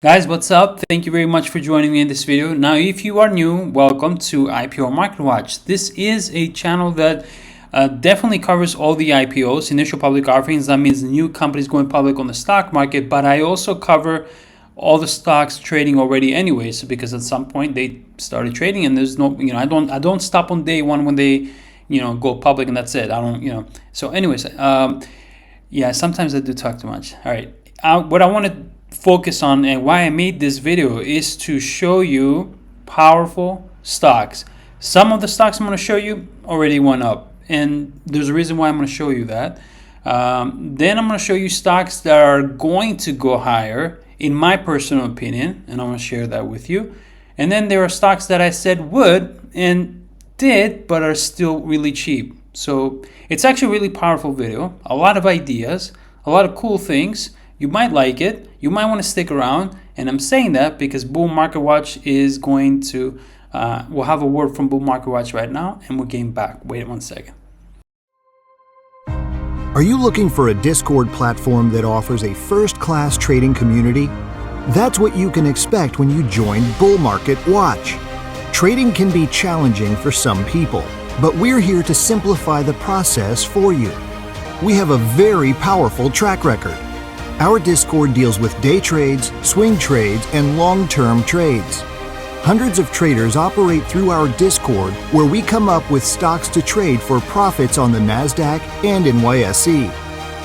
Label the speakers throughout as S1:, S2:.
S1: Guys, what's up? Thank you very much for joining me in this video. Now, if you are new, welcome to IPO Market Watch. This is a channel that definitely covers all the IPOs, initial public offerings. That means new companies going public on the stock market, but I also cover all the stocks trading already anyways, because at some point they started trading and there's no, I don't stop on day one when they, go public and that's it. I don't, So anyways, yeah, sometimes I do talk too much. All right. What I want to focus on and why I made this video is to show you powerful stocks. Some of the stocks I'm going to show you already went up, and there's a reason why I'm going to show you that. Then I'm going to show you stocks that are going to go higher, in my personal opinion, and I'm going to share that with you. And then there are stocks that I said would and did, but are still really cheap. So it's actually a really powerful video, a lot of ideas, a lot of cool things. You might like it. You might want to stick around. And I'm saying that because Bull Market Watch is going to, we'll have a word from Bull Market Watch right now, and we're getting back. Wait 1 second.
S2: Are you looking for a Discord platform that offers a first-class trading community? That's what you can expect when you join Bull Market Watch. Trading can be challenging for some people, but we're here to simplify the process for you. We have a very powerful track record. Our Discord deals with day trades, swing trades, and long-term trades. Hundreds of traders operate through our Discord, where we come up with stocks to trade for profits on the NASDAQ and NYSE.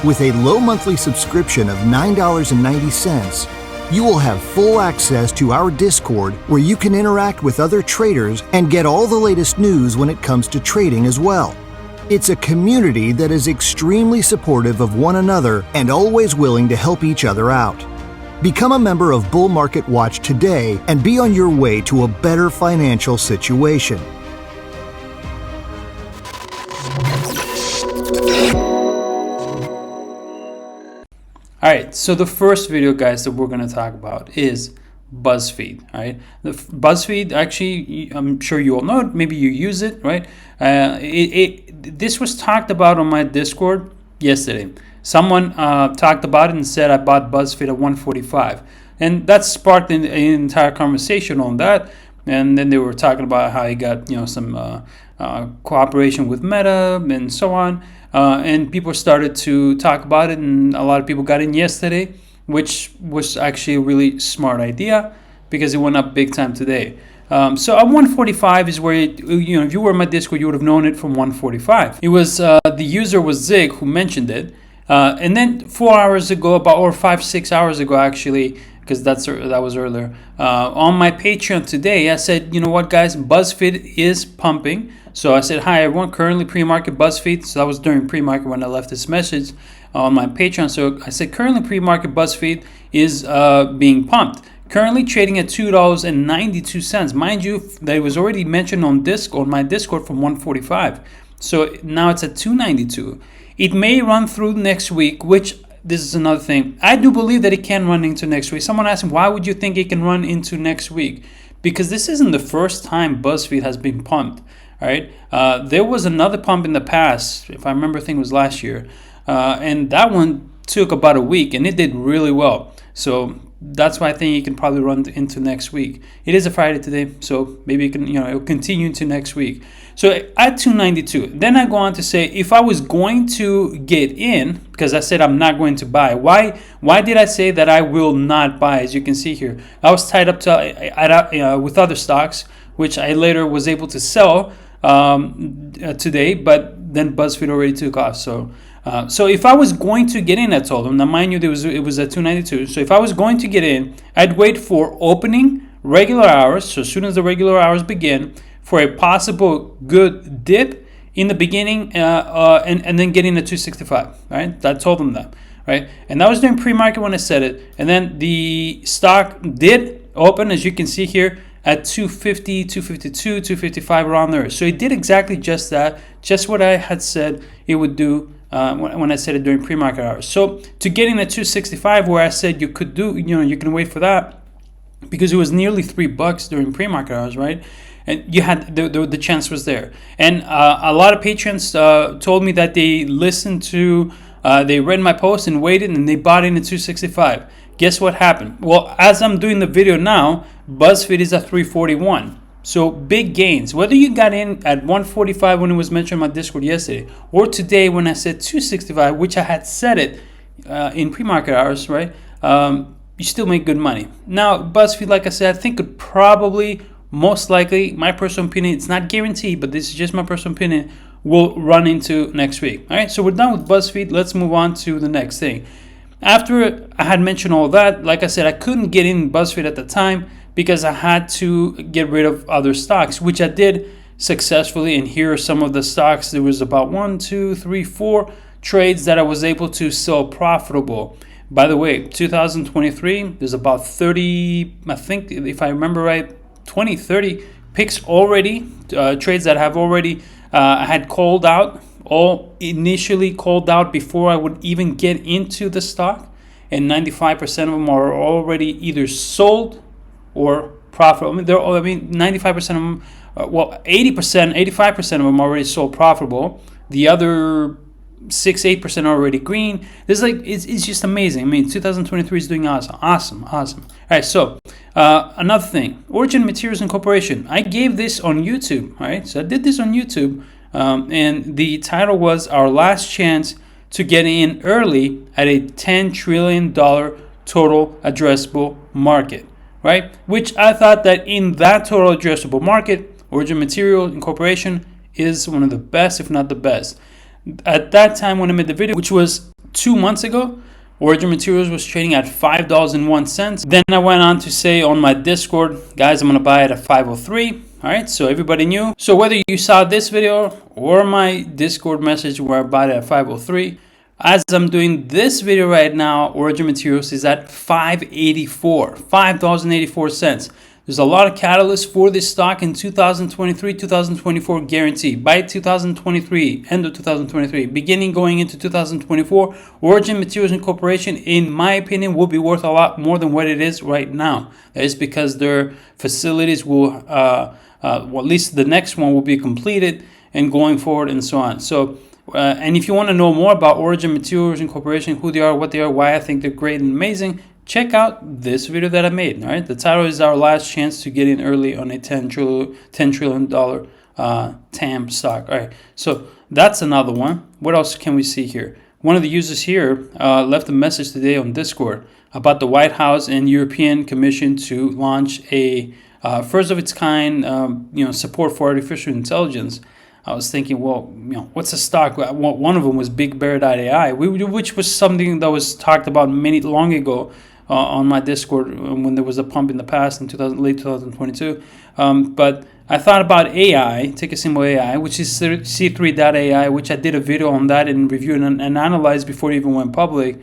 S2: With a low monthly subscription of $9.90, you will have full access to our Discord, where you can interact with other traders and get all the latest news when it comes to trading as well. It's a community that is extremely supportive of one another and always willing to help each other out. Become a member of Bull Market Watch today and be on your way to a better financial situation.
S1: All right, so the first video, guys, that we're going to talk about is BuzzFeed. All right, the BuzzFeed, actually, I'm sure you all know it. Maybe you use it, right? This was talked about on my Discord yesterday. Someone talked about it and said I bought BuzzFeed at 145, and that sparked an entire conversation on that. And then they were talking about how he got some cooperation with Meta and so on, and people started to talk about it, and a lot of people got in yesterday, which was actually a really smart idea because it went up big time today. So at 145 is where if you were in my Discord, you would have known it from 145. It was the user was Zig who mentioned it, and then 4 hours ago, or 5-6 hours ago actually, because that was earlier. On my Patreon today, I said, you know what, guys, BuzzFeed is pumping. So I said, hi everyone, currently pre-market BuzzFeed. So that was during pre-market when I left this message on my Patreon. So I said, currently pre-market BuzzFeed is being pumped. Currently trading at $2.92. Mind you, that was already mentioned on my Discord from 145. So now it's at $2.92. It may run through next week, which this is another thing. I do believe that it can run into next week. Someone asked me, why would you think it can run into next week? Because this isn't the first time BuzzFeed has been pumped. All right. There was another pump in the past, if I remember, I think it was last year. And that one took about a week and it did really well. So that's why I think it can probably run into next week. It is a Friday today, so maybe it can, it'll continue into next week. So at 292, then I go on to say, if I was going to get in, because I said I'm not going to buy. Why did I say that I will not buy? As you can see here, I was tied up with other stocks, which I later was able to sell today, but then BuzzFeed already took off. So if I was going to get in, I told them, now mind you, it was at 292. So if I was going to get in, I'd wait for opening regular hours. So as soon as the regular hours begin, for a possible good dip in the beginning, and then getting to 265. Right? I told them that. Right? And that was during pre-market when I said it. And then the stock did open, as you can see here, at 250, 252, 255, around there. So it did exactly just that, just what I had said it would do when I said it during pre-market hours. So to getting at 265, where I said you could do, you can wait for that, because it was nearly $3 during pre-market hours, right? And you had the chance was there. And a lot of patrons told me that they listened to, they read my post and waited, and they bought in at 265. Guess what happened? Well, as I'm doing the video now, BuzzFeed is at 341. So big gains. Whether you got in at 145 when it was mentioned on my Discord yesterday, or today when I said 265, which I had said it in pre-market hours, right? You still make good money. Now, BuzzFeed, like I said, I think could probably, most likely, my personal opinion, it's not guaranteed, but this is just my personal opinion, will run into next week. All right, so we're done with BuzzFeed. Let's move on to the next thing. After I had mentioned all that, like I said, I couldn't get in BuzzFeed at the time because I had to get rid of other stocks, which I did successfully. And here are some of the stocks. There was about 1, 2, 3, 4 trades that I was able to sell profitable. By the way, 2023, there's about 30, I think, if I remember right, 20, 30 picks already, trades that have already had called out, all initially called out before I would even get into the stock. And 95% of them are already either sold or profitable. I mean, 95% of them, 80%, 85% of them are already sold profitable. The other 6-8% are already green. It's just amazing. I mean, 2023 is doing awesome. All right, so another thing, ORGN Materials Incorporation. I gave this on YouTube. All right, so I did this on YouTube, and the title was "Our Last Chance to Get In Early at a $10 trillion total addressable market." Right, which I thought that in that total addressable market, ORGN Materials Incorporation is one of the best, if not the best. At that time when I made the video, which was 2 months ago, ORGN Materials was trading at $5.01. Then I went on to say on my Discord, guys, I'm going to buy it at 503. All right, so everybody knew. So whether you saw this video or my Discord message where I bought it at 503, as I'm doing this video right now, ORGN Materials is at $5.84. There's a lot of catalysts for this stock in 2023, 2024 guaranteed. By 2023, end of 2023, beginning going into 2024, ORGN Materials Incorporation, in my opinion, will be worth a lot more than what it is right now. That is because their facilities will, well, at least the next one will be completed and going forward and so on. So, and if you want to know more about ORGN Materials Incorporation, who they are, what they are, why I think they're great and amazing, check out this video that I made. All right, the title is "Our Last Chance to Get In Early on a $10 trillion TAM stock." All right, so that's another one. What else can we see here? One of the users here left a message today on Discord about the White House and European Commission to launch a first of its kind, support for artificial intelligence. I was thinking, well, what's a stock? One of them was BigBear.ai, which was something that was talked about long ago on my Discord when there was a pump in the past in late 2022. But I thought about AI, Ticker Symbol AI, which is C3.ai, which I did a video on that and reviewed and analyzed before it even went public.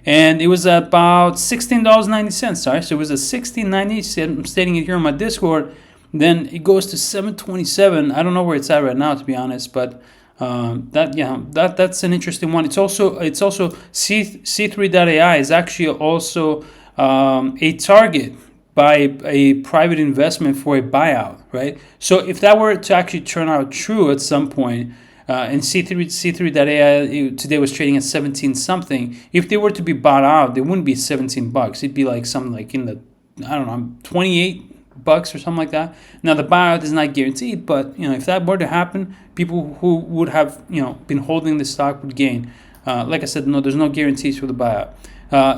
S1: And it was about $16.90. Sorry, so it was at $16.90. I'm stating it here on my Discord. Then it goes to $7.27. I don't know where it's at right now, to be honest, but that's an interesting one. It's also C3.ai is actually also a target by a private investment for a buyout, right? So if that were to actually turn out true at some point, and C3.ai today was trading at 17 something. If they were to be bought out, they wouldn't be $17. It'd be like something like in the 28 bucks or something like that. Now the buyout is not guaranteed, but if that were to happen, people who would have been holding the stock would gain. Like I said, no, there's no guarantees for the buyout.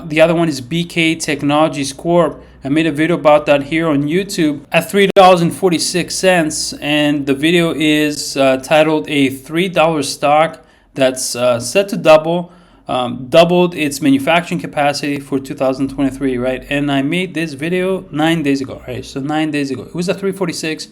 S1: The other one is BKTI Corp. I made a video about that here on YouTube at $3.46, and the video is titled "A $3 stock that's set to doubled its manufacturing capacity for 2023," right? And I made this video 9 days ago, right? So 9 days ago, it was at 346.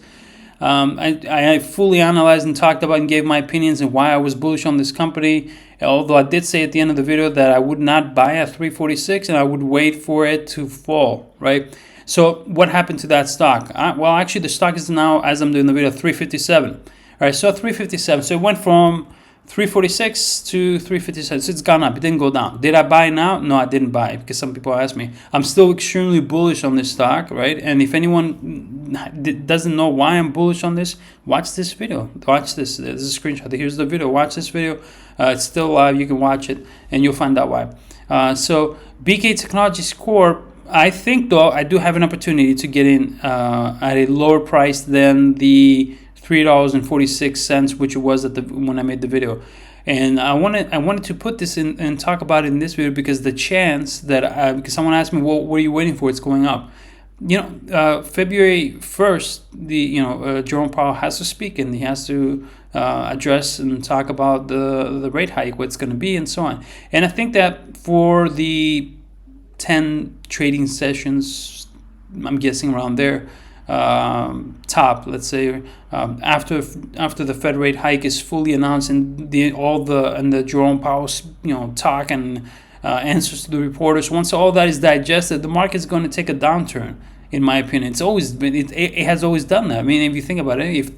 S1: I fully analyzed and talked about and gave my opinions and why I was bullish on this company. Although I did say at the end of the video that I would not buy at 346 and I would wait for it to fall, right? So what happened to that stock? Well, actually, the stock is now, as I'm doing the video, 357. All right, so 357. So it went from 346 to 357. So it's gone up. It didn't go down. Did I buy now? No, I didn't buy, because some people ask me. I'm still extremely bullish on this stock, right? And if anyone doesn't know why I'm bullish on this, watch this video. Watch this. There's a screenshot. Here's the video. Watch this video. It's still live. You can watch it, and you'll find out why. So BK Technologies Corp, I think though I do have an opportunity to get in at a lower price than the $3.46, which it was at when I made the video. And I wanted to put this in and talk about it in this video because the chance that because someone asked me, well, what are you waiting for? It's going up. February 1st, Jerome Powell has to speak, and he has to address and talk about the rate hike, what it's going to be, and so on. And I think that for the 10 trading sessions, I'm guessing around there, top, let's say, after the Fed rate hike is fully announced and the Jerome Powell's talk and answers to the reporters, once all that is digested, the market's going to take a downturn. In my opinion, it's always been it has always done that. I mean, if you think about it, if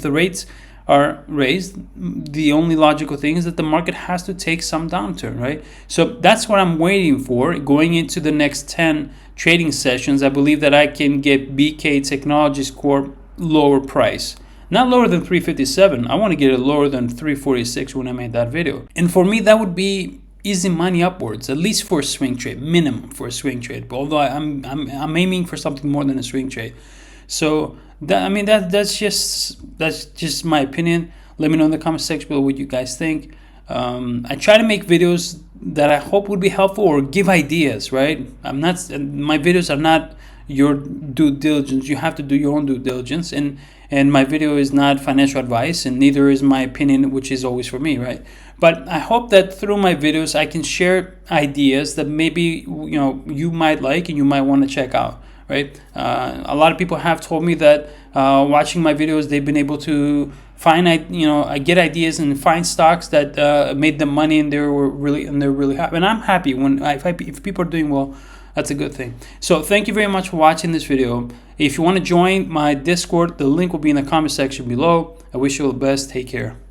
S1: the rates are raised, the only logical thing is that the market has to take some downturn, right? So that's what I'm waiting for going into the next 10 trading sessions. I believe that I can get BK Technologies Corp lower price. Not lower than 357. I want to get it lower than 346 when I made that video. And for me, that would be easy money upwards, at least for a swing trade, minimum for a swing trade. But although I'm aiming for something more than a swing trade. So that's just my opinion. Let me know in the comment section below what you guys think. I try to make videos that I hope would be helpful or give ideas, right? My videos are not your due diligence. You have to do your own due diligence, and my video is not financial advice, and neither is my opinion, which is always for me, right? But I hope that through my videos I can share ideas that maybe you might like and you might want to check out, right? A lot of people have told me that watching my videos, they've been able to find get ideas and find stocks that made them money, and they're really happy. And I'm happy if people are doing well. That's a good thing. So thank you very much for watching this video. If you want to join my Discord, the link will be in the comment section below. I wish you all the best. Take care.